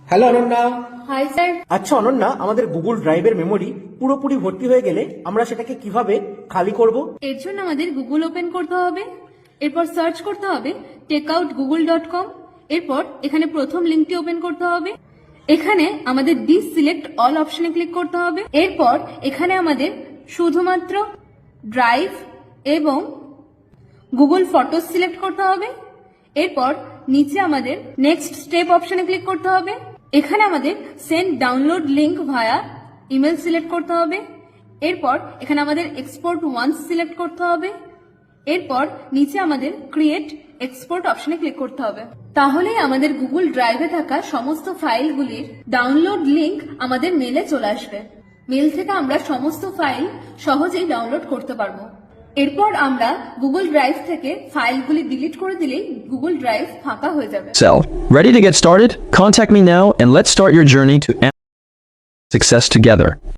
Hello Ananya. Hi sir. আচ্ছা অনন্যা, আমাদের Google ড্রাইভের মেমোরি পুরোপুরি ভর্তি হয়ে গেলে আমরা সেটাকে কিভাবে খালি করব? এর জন্য আমাদের গুগল ওপেন করতে হবে, এরপর সার্চ করতে হবে takeoutgoogle.com। এরপর এখানে প্রথম লিঙ্কটি ওপেন করতে হবে, এখানে আমাদের ডিসিলেক্ট অল অপশনে ক্লিক করতে হবে। এরপর এখানে আমাদের শুধুমাত্র ড্রাইভ এবং গুগল ফটোস সিলেক্ট করতে হবে। এরপর নিচে আমাদের নেক্সট স্টেপ অপশনে ক্লিক করতে হবে, এখানে আমাদের সেন্ড ডাউনলোড লিংক ভায়া ইমেল সিলেক্ট করতে হবে। এরপর এখানে আমাদের এক্সপোর্ট ওয়ান্স সিলেক্ট করতে হবে। এরপর নিচে আমাদের ক্রিয়েট এক্সপোর্ট অপশনে ক্লিক করতে হবে। তাহলেই আমাদের গুগল ড্রাইভে থাকা সমস্ত ফাইলগুলির ডাউনলোড লিংক আমাদের মেলে চলে আসবে। মেল থেকে আমরা সমস্ত ফাইল সহজেই ডাউনলোড করতে পারবো। এরপর আমরা গুগল ড্রাইভ থেকে ফাইলগুলি ডিলিট করে দিলেই গুগল ড্রাইভ ফাঁকা হয়ে যাবে। Ready to get started? Contact me now and let's start your journey to success together.